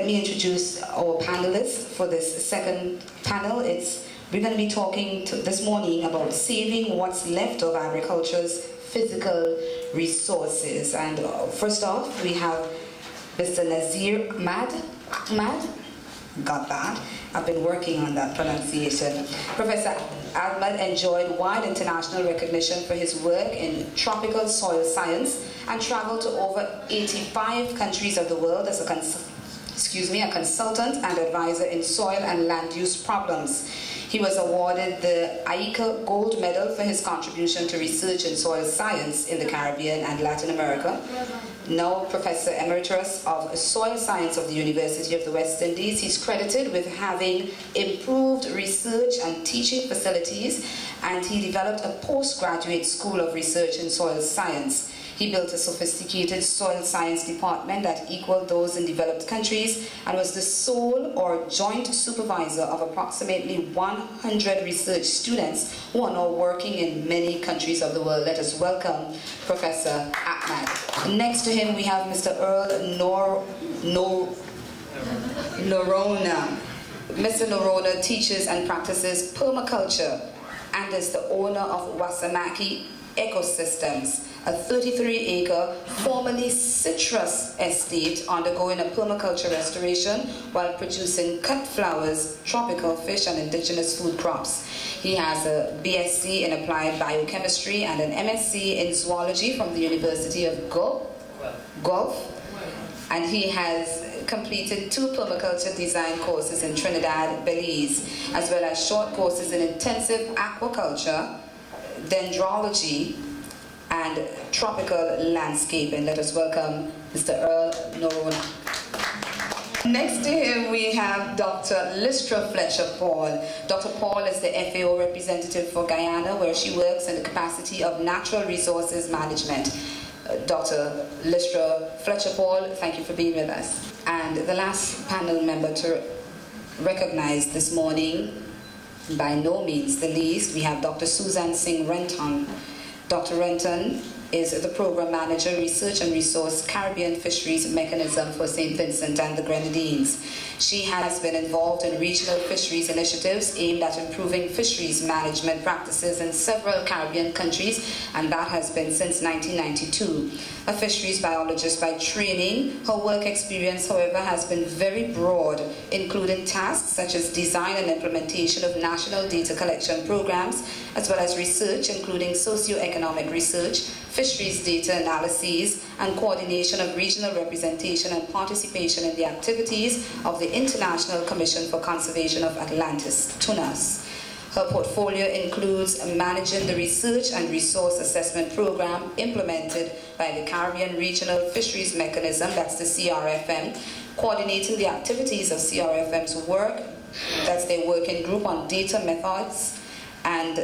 me introduce our panelists for this second panel. We're going to be talking this morning about saving what's left of agriculture's physical resources. And first off, we have Mr. Nazir Ahmad. Got that. I've been working on that pronunciation. Professor Ahmad enjoyed wide international recognition for his work in tropical soil science and traveled to over 85 countries of the world as a consultant and advisor in soil and land use problems. He was awarded the AICA Gold Medal for his contribution to research in soil science in the Caribbean and Latin America. Now Professor Emeritus of Soil Science of the University of the West Indies, he's credited with having improved research and teaching facilities, and he developed a postgraduate school of research in soil science. He built a sophisticated soil science department that equaled those in developed countries and was the sole or joint supervisor of approximately 100 research students who are now working in many countries of the world. Let us welcome Professor Ahmad. Next to him we have Mr. Earl Norona. Mr. Norona teaches and practices permaculture and is the owner of Wasamaki Ecosystems, a 33-acre, formerly citrus estate undergoing a permaculture restoration while producing cut flowers, tropical fish, and indigenous food crops. He has a BSc in Applied Biochemistry and an MSc in Zoology from the University of Guelph, and he has completed 2 permaculture design courses in Trinidad, Belize, as well as short courses in intensive aquaculture, dendrology, and tropical landscaping. Let us welcome Mr. Earl Norona. Next to him we have Dr. Lystra Fletcher-Paul. Dr. Paul is the FAO representative for Guyana, where she works in the capacity of natural resources management. Dr. Lystra Fletcher-Paul, thank you for being with us. And the last panel member to recognize this morning, by no means the least, we have Dr. Susan Singh Renton. Dr. Renton is the Program Manager, Research and Resource Caribbean Fisheries Mechanism for St. Vincent and the Grenadines. She has been involved in regional fisheries initiatives aimed at improving fisheries management practices in several Caribbean countries, and that has been since 1992. A fisheries biologist by training, her work experience, however, has been very broad, including tasks such as design and implementation of national data collection programs, as well as research, including socioeconomic research, fisheries data analyses, and coordination of regional representation and participation in the activities of the International Commission for Conservation of Atlantis, TUNAS. Her portfolio includes managing the research and resource assessment program implemented by the Caribbean Regional Fisheries Mechanism, that's the CaRAPN, coordinating the activities of CaRAPN's work, that's their working group on data methods, and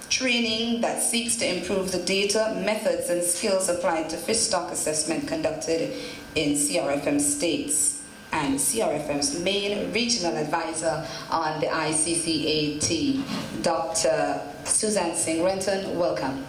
training that seeks to improve the data, methods, and skills applied to fish stock assessment conducted in CaRAPN states, and CaRAPN's main regional advisor on the ICCAT. Dr. Susan Singh Renton, welcome.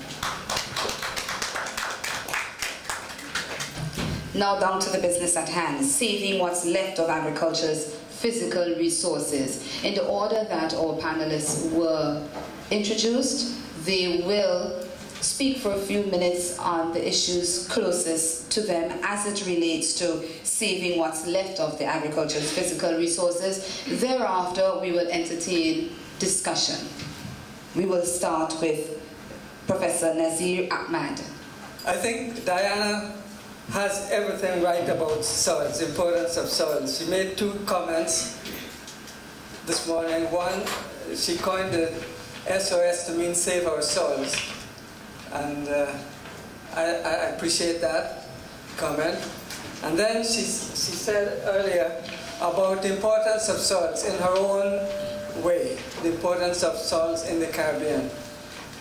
Now down to the business at hand, saving what's left of agriculture's physical resources. In the order that our panelists were introduced, they will speak for a few minutes on the issues closest to them as it relates to saving what's left of the agriculture's physical resources. Thereafter, we will entertain discussion. We will start with Professor Nazir Ahmad. I think Diana has everything right about soils, the importance of soils. She made 2 comments this morning. One, she coined the SOS to mean save our soils. And I appreciate that comment. And then she said earlier about the importance of soils in her own way, the importance of soils in the Caribbean.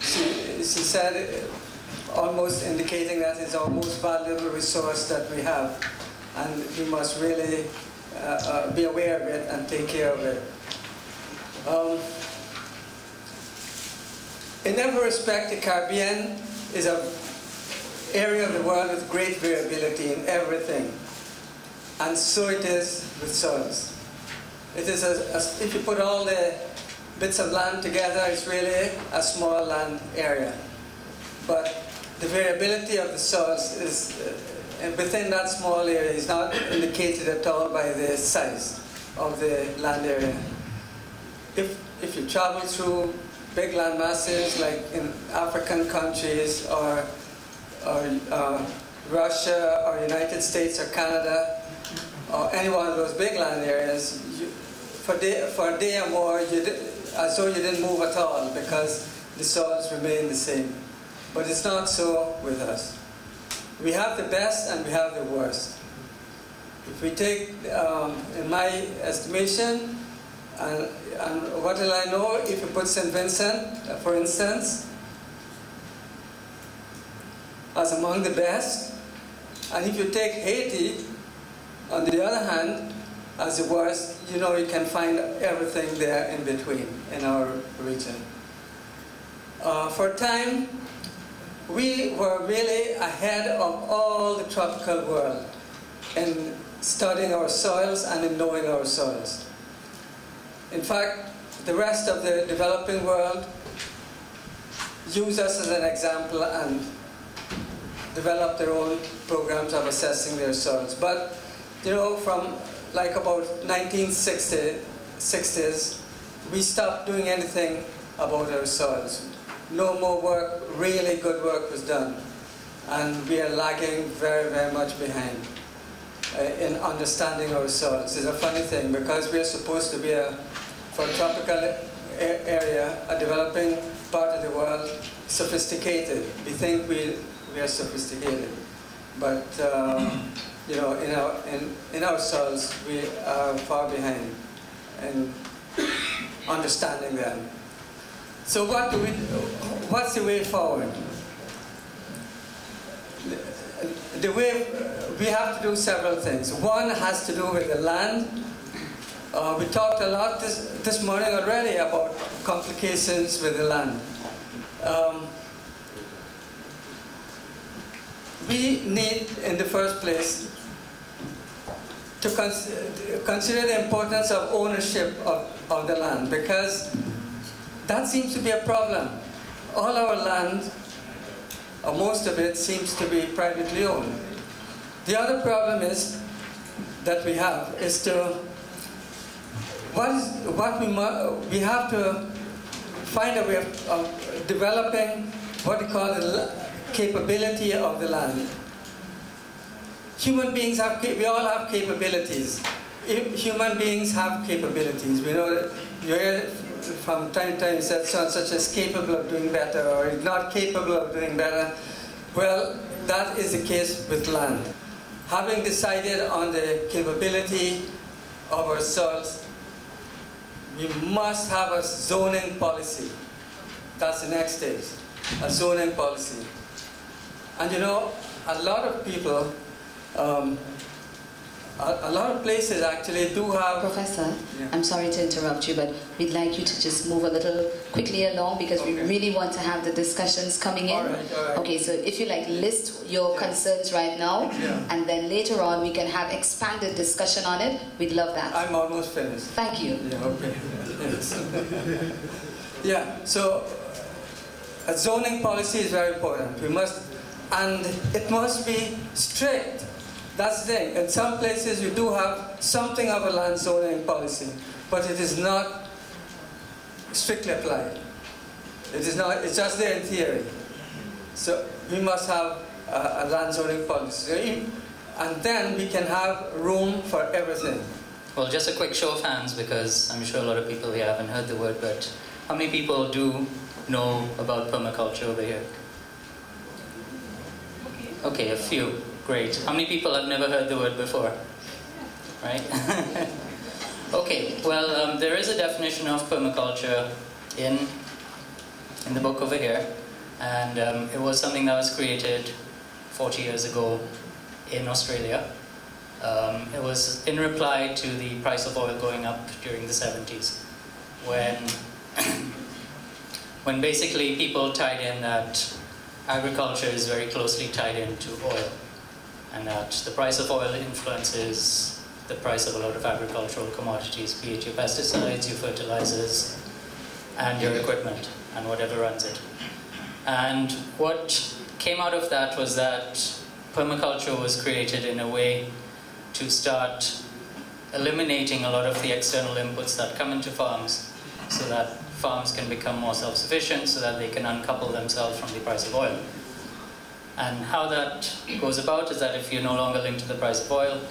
She said, almost indicating that it's our most valuable resource that we have, and we must really be aware of it and take care of it. In every respect, the Caribbean is an area of the world with great variability in everything. And so it is with soils. It is if you put all the bits of land together, it's really a small land area. But the variability of the soils is within that small area is not indicated at all by the size of the land area. If you travel through big land masses like in African countries or Russia or United States or Canada or any one of those big land areas, for a day or more, as though you didn't move at all because the soils remain the same. But it's not so with us. We have the best and we have the worst. If we take, in my estimation, and what will I know if you put St. Vincent, for instance, as among the best, and if you take Haiti, on the other hand, as the worst, you know you can find everything there in between in our region. For a time, we were really ahead of all the tropical world in studying our soils and in knowing our soils. In fact, the rest of the developing world use us as an example and develop their own programs of assessing their soils. But, you know, from like about 1960s, we stopped doing anything about our soils. No more work, really good work was done. And we are lagging very, very much behind in understanding our soils. It's a funny thing because we are supposed to be, for a tropical area, a developing part of the world, sophisticated. We think we are sophisticated. But you know, in our soils, we are far behind in understanding them. So what's the way forward? The way we have to do several things. One has to do with the land. We talked a lot this morning already about complications with the land. We need, in the first place, to consider the importance of ownership of the land, because that seems to be a problem. All our land, or most of it, seems to be privately owned. The other problem is that we have is we have to find a way of developing what we call the capability of the land. Human beings we all have capabilities. Human beings have capabilities. We know that you hear from time to time said such as capable of doing better or not capable of doing better. Well, that is the case with land. Having decided on the capability of our soils, we must have a zoning policy. That's the next stage, a zoning policy. And you know, a lot of people, a lot of places actually do have... Professor, yeah. I'm sorry to interrupt you, but we'd like you to just move a little quickly along because we really want to have the discussions coming in. All right. Okay, so if you like list your concerns right now, and then later on we can have expanded discussion on it, we'd love that. I'm almost finished. Thank you. Yeah, okay. Yes. Yeah, so a zoning policy is very important. And it must be strict. That's the thing. In some places you do have something of a land zoning policy, but it is not strictly applied. It is not, it's just there in theory. So we must have a land zoning policy. And then we can have room for everything. Well, just a quick show of hands, because I'm sure a lot of people here haven't heard the word, but how many people do know about permaculture over here? Okay, a few. Great. How many people have never heard the word before? Right? Okay, well, there is a definition of permaculture in the book over here, and it was something that was created 40 years ago in Australia. It was in reply to the price of oil going up during the 70s, when basically people tied in that agriculture is very closely tied into oil. and that the price of oil influences the price of a lot of agricultural commodities, be it your pesticides, your fertilizers, and your equipment, and whatever runs it. And what came out of that was that permaculture was created in a way to start eliminating a lot of the external inputs that come into farms, so that farms can become more self-sufficient, so that they can uncouple themselves from the price of oil. And how that goes about is that if you're no longer linked to the price of oil,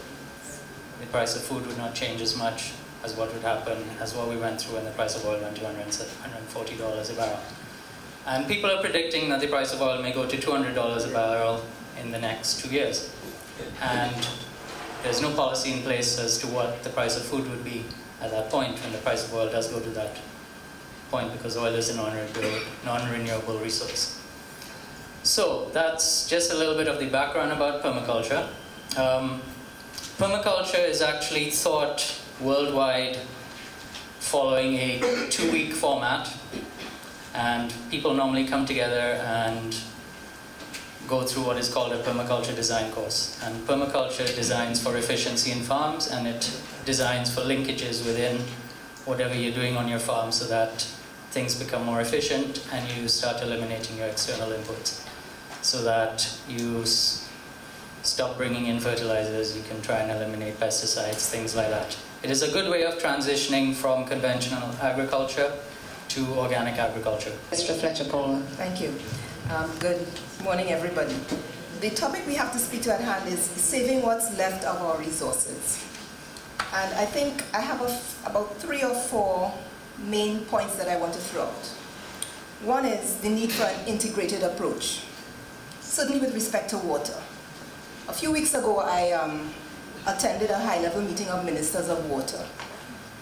the price of food would not change as much as what would happen, as what we went through when the price of oil went to $140 a barrel. And people are predicting that the price of oil may go to $200 a barrel in the next 2 years. And there's no policy in place as to what the price of food would be at that point when the price of oil does go to that point, because oil is a non-renewable resource. So that's just a little bit of the background about permaculture. Permaculture is actually thought worldwide following a 2-week format, and people normally come together and go through what is called a permaculture design course. And permaculture designs for efficiency in farms, and it designs for linkages within whatever you're doing on your farm so that things become more efficient and you start eliminating your external inputs, so that you stop bringing in fertilizers, you can try and eliminate pesticides, things like that. It is a good way of transitioning from conventional agriculture to organic agriculture. Mr. Fletcher-Paula. Thank you. Good morning, everybody. The topic we have to speak to at hand is saving what's left of our resources. And I think I have about 3 or 4 main points that I want to throw out. One is the need for an integrated approach, certainly with respect to water. A few weeks ago, I attended a high-level meeting of ministers of water.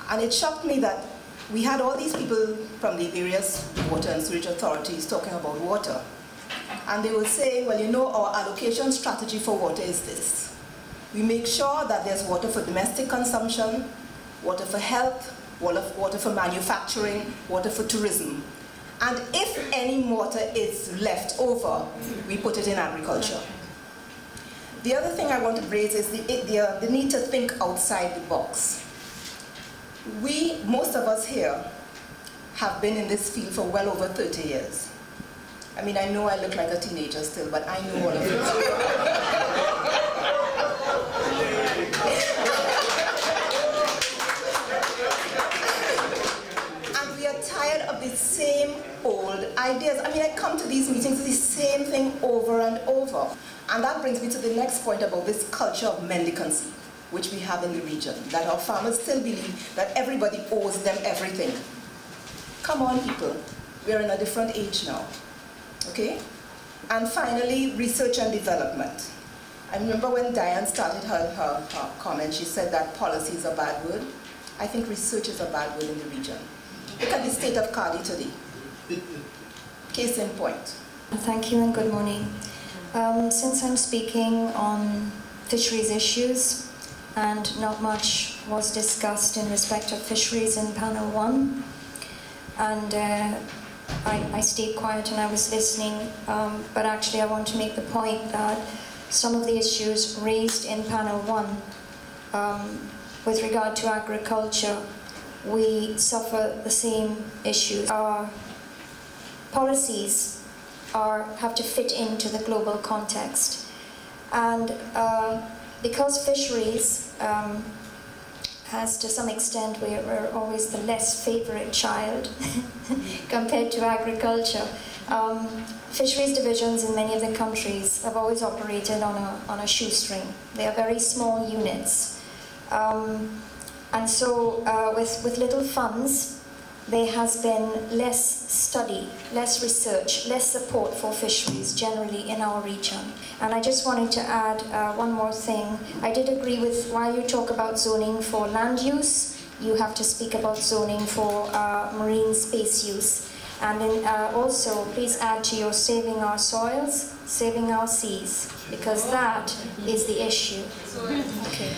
And it shocked me that we had all these people from the various water and sewage authorities talking about water. And they were saying, well, you know, our allocation strategy for water is this. We make sure that there's water for domestic consumption, water for health, water for manufacturing, water for tourism. And if any water is left over, we put it in agriculture. The other thing I want to raise is the need to think outside the box. Most of us here have been in this field for well over 30 years. I mean, I know I look like a teenager still, but I know all of it. And we are tired of the same old ideas. I mean, I come to these meetings, the same thing over and over. And that brings me to the next point about this culture of mendicancy, which we have in the region, that our farmers still believe that everybody owes them everything. Come on, people. We're in a different age now. Okay? And finally, research and development. I remember when Diane started her comment, she said that policy is a bad word. I think research is a bad word in the region. Look at the state of Cardi today. Case in point. Thank you and good morning. Since I'm speaking on fisheries issues, and not much was discussed in respect of fisheries in panel 1, and I stayed quiet and I was listening, but actually I want to make the point that some of the issues raised in panel 1 with regard to agriculture, we suffer the same issues. Our policies have to fit into the global context, and because fisheries has to some extent, we're always the less favorite child compared to agriculture. Fisheries divisions in many of the countries have always operated on a shoestring. They are very small units. And so with little funds, there has been less study, less research, less support for fisheries generally in our region. And I just wanted to add one more thing. I did agree with, while you talk about zoning for land use, you have to speak about zoning for marine space use. And then also, please add to your saving our soils, saving our seas, because that is the issue. Okay.